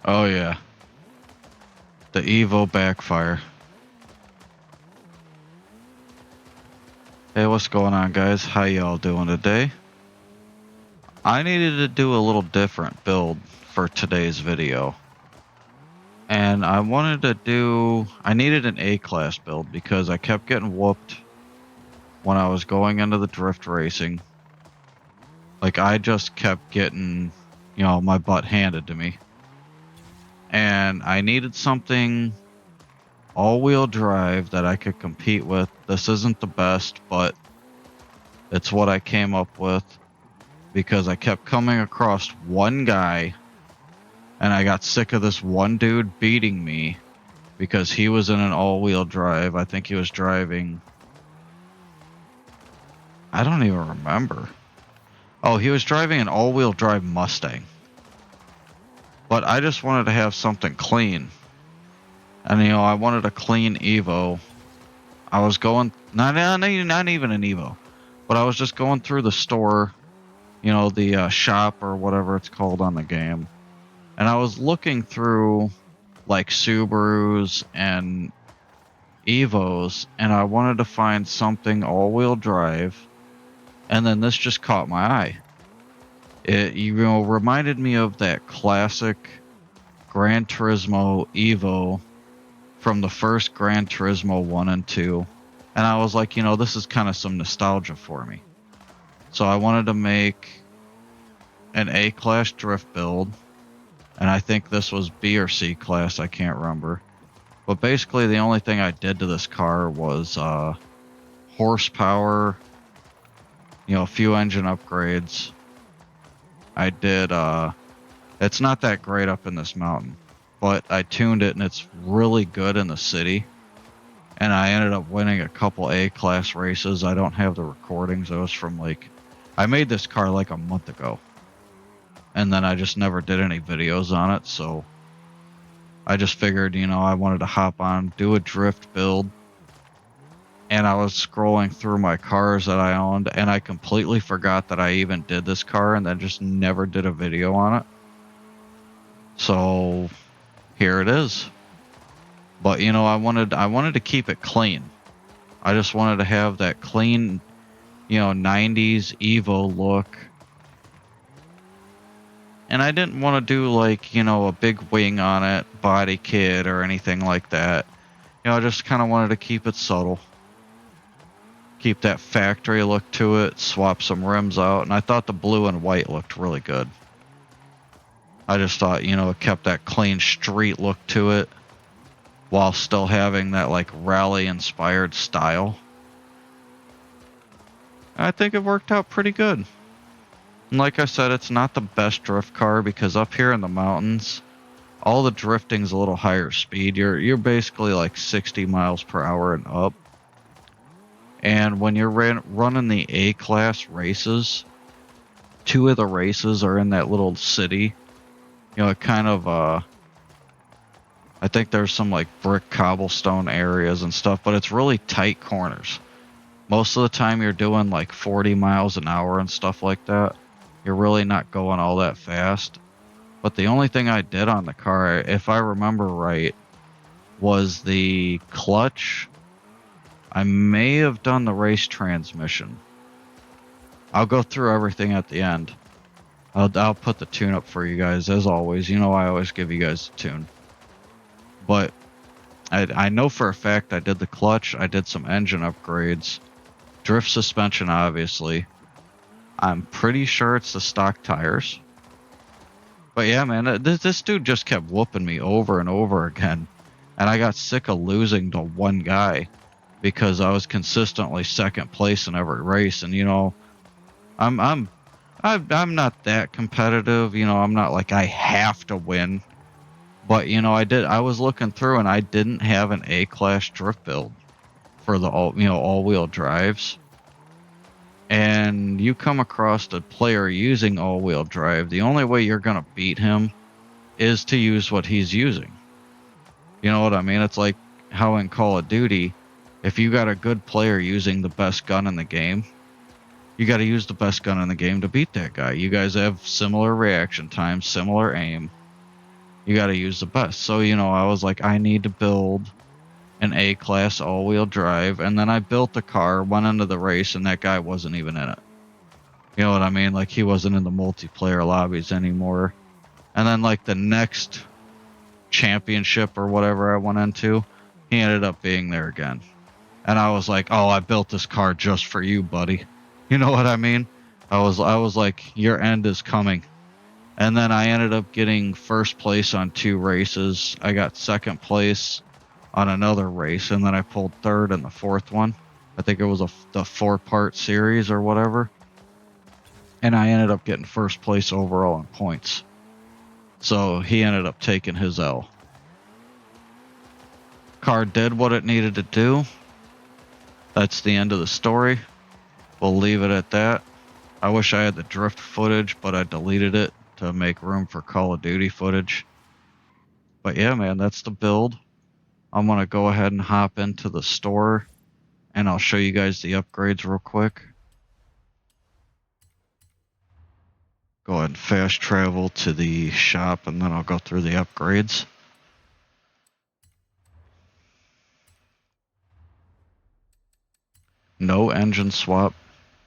Oh yeah, the Evo backfire. Hey, what's going on, guys? How y'all doing today? I needed to do a little different build for today's video. And I needed an A-class build because I kept getting whooped when I was going into the drift racing. Like, I just kept getting, my butt handed to me. And I needed something all-wheel drive that I could compete with. This isn't the best, but it's what I came up with because I kept coming across one guy and I got sick of this one dude beating me because he was in an all-wheel drive. I think he was driving, I don't even remember. Oh, he was driving an all-wheel drive Mustang. But I just wanted to have something clean. And I wanted a clean Evo. I was going, not even an Evo, but I was just going through the store, the shop or whatever it's called on the game. And I was looking through like Subarus and Evos, and I wanted to find something all-wheel drive, and then this just caught my eye. It reminded me of that classic Gran Turismo Evo from the first Gran Turismo 1 and 2, and I was like, this is kind of some nostalgia for me. So I wanted to make an A-class drift build, and I think this was B or C class, I can't remember. But basically the only thing I did to this car was horsepower, a few engine upgrades. I did, it's not that great up in this mountain, but I tuned it and it's really good in the city. And I ended up winning a couple A-class races. I don't have the recordings. It was from I made this car like a month ago. And then I just never did any videos on it, so I just figured, I wanted to hop on, do a drift build. And I was scrolling through my cars that I owned, and I completely forgot that I even did this car, and then just never did a video on it. So here it is. But I wanted to keep it clean. I just wanted to have that clean, 90s Evo look. And I didn't want to do a big wing on it, body kit or anything like that. I just kind of wanted to keep it subtle. Keep that factory look to it, swap some rims out, and I thought the blue and white looked really good. I just thought, it kept that clean street look to it while still having that rally inspired style. I think it worked out pretty good. And like I said, it's not the best drift car because up here in the mountains, all the drifting's a little higher speed. You're basically 60 miles per hour and up. And when you're running the A-class races, 2 of the races are in that little city. It kind of, I think there's some brick cobblestone areas and stuff, but it's really tight corners. Most of the time you're doing 40 miles an hour and stuff like that. You're really not going all that fast. But the only thing I did on the car, if I remember right, was the clutch. I may have done the race transmission. I'll go through everything at the end. I'll put the tune up for you guys, as always. I always give you guys a tune. But I know for a fact I did the clutch. I did some engine upgrades. Drift suspension, obviously. I'm pretty sure it's the stock tires. But yeah, man, this dude just kept whooping me over and over again. And I got sick of losing to one guy because I was consistently second place in every race. And I'm not that competitive. I'm not I have to win. But I was looking through and I didn't have an A-class drift build for the all-wheel drives. And you come across a player using all-wheel drive, the only way you're going to beat him is to use what he's using. You know what I mean? It's like how in Call of Duty, if you got a good player using the best gun in the game, you got to use the best gun in the game to beat that guy. You guys have similar reaction times, similar aim. You got to use the best. So, you know, I was like, I need to build an A-class all-wheel drive. And then I built the car, went into the race, and that guy wasn't even in it. You know what I mean? Like, he wasn't in the multiplayer lobbies anymore. And then, like, the next championship or whatever I went into, he ended up being there again. And I was like, oh, I built this car just for you, buddy. You know what I mean? I was like, your end is coming. And then I ended up getting first place on 2 races. I got second place on another race, and then I pulled third in the fourth one. I think it was the 4-part series or whatever. And I ended up getting first place overall in points. So he ended up taking his L. Car did what it needed to do. That's the end of the story. We'll leave it at that. I wish I had the drift footage, but I deleted it to make room for Call of Duty footage. But yeah, man, that's the build. I'm going to go ahead and hop into the store, and I'll show you guys the upgrades real quick. Go ahead and fast travel to the shop, and then I'll go through the upgrades. No engine swap,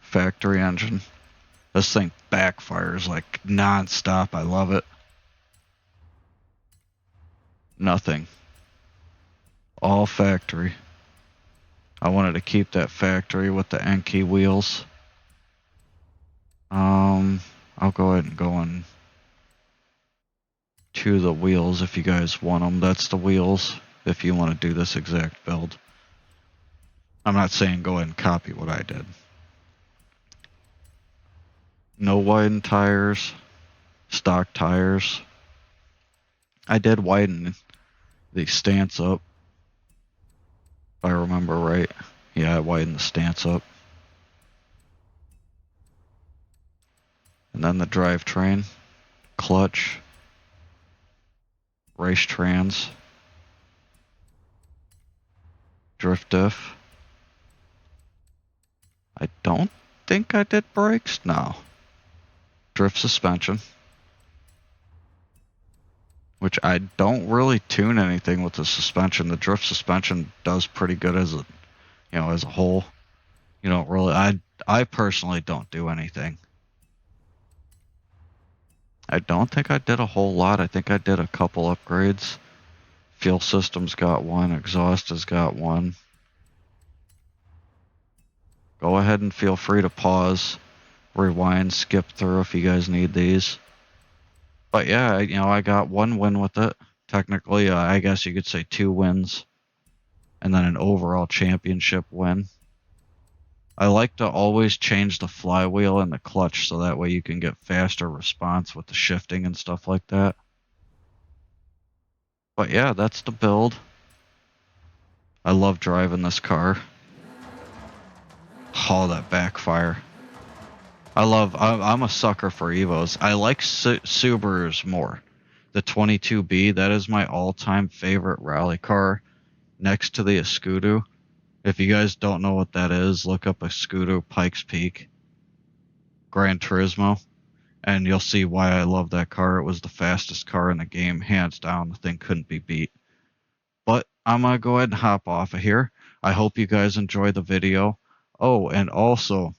factory engine. This thing backfires like non-stop. I love it. Nothing. All factory. I wanted to keep that factory with the Enkei wheels. I'll go ahead and go in to the wheels if you guys want them. That's the wheels if you want to do this exact build. I'm not saying go ahead and copy what I did. No widened tires, stock tires. I did widen the stance up, if I remember right. Yeah, I widened the stance up. And then the drivetrain, clutch, race trans, drift diff. I don't think I did brakes. No. Drift suspension, which I don't really tune anything with the suspension. The drift suspension does pretty good as a, you know, as a whole. You don't really. I personally don't do anything. I don't think I did a whole lot. I think I did a couple upgrades. Fuel system's got one. Exhaust has got one. Go ahead and feel free to pause, rewind, skip through if you guys need these. But yeah, you know, I got 1 win with it. Technically, I guess you could say 2 wins. And then an overall championship win. I like to always change the flywheel and the clutch so that way you can get faster response with the shifting and stuff like that. But yeah, that's the build. I love driving this car. Oh, that backfire. I'm a sucker for Evos. I like Subarus more. The 22B, that is my all-time favorite rally car next to the Escudo. If you guys don't know what that is, look up Escudo Pikes Peak Gran Turismo, and you'll see why I love that car. It was the fastest car in the game, hands down. The thing couldn't be beat. But I'm going to go ahead and hop off of here. I hope you guys enjoy the video. Oh, and also,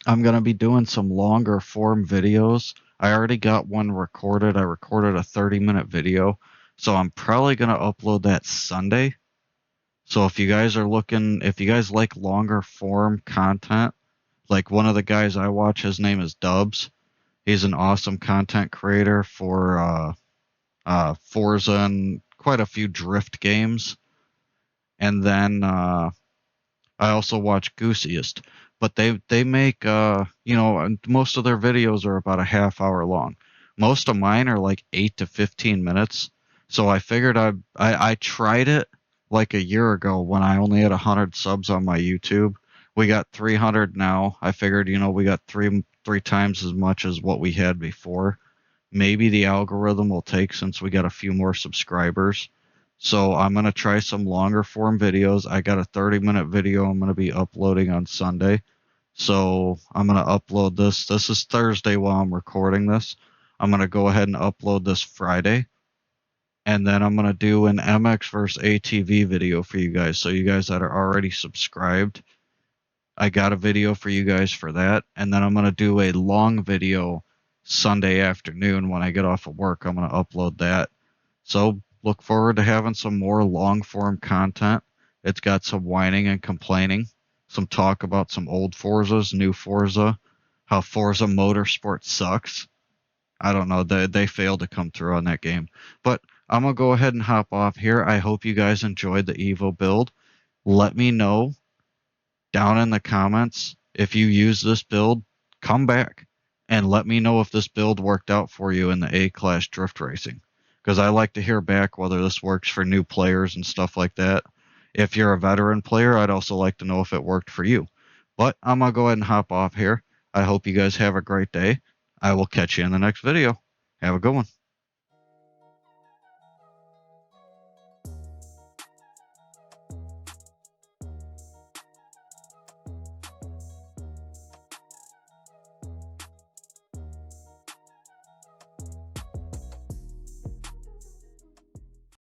I'm going to be doing some longer form videos. I already got one recorded. I recorded a 30-minute video, so I'm probably going to upload that Sunday. So if you guys are looking, if you guys like longer form content, like one of the guys I watch, his name is Dubs. He's an awesome content creator for Forza and quite a few drift games. And then I also watch Goosiest. But they make, you know, most of their videos are about a half hour long. Most of mine are like 8 to 15 minutes. So I figured I tried it like a year ago when I only had 100 subs on my YouTube. We got 300 now. I figured, you know, we got three times as much as what we had before. Maybe the algorithm will take since we got a few more subscribers. So I'm going to try some longer form videos. I got a 30-minute video I'm going to be uploading on Sunday. So I'm going to upload this. This is Thursday while I'm recording this. I'm going to go ahead and upload this Friday. And then I'm going to do an MX versus ATV video for you guys. So you guys that are already subscribed, I got a video for you guys for that. And then I'm going to do a long video Sunday afternoon when I get off of work. I'm going to upload that. So look forward to having some more long form content. It's got some whining and complaining, some talk about some old Forzas, new Forza, how Forza Motorsport sucks. I don't know. They failed to come through on that game. But I'm gonna go ahead and hop off here. I hope you guys enjoyed the Evo build. Let me know down in the comments if you use this build. Come back and let me know if this build worked out for you in the A-Class drift racing. Because I like to hear back whether this works for new players and stuff like that. If you're a veteran player, I'd also like to know if it worked for you. But I'm gonna go ahead and hop off here. I hope you guys have a great day. I will catch you in the next video. Have a good one.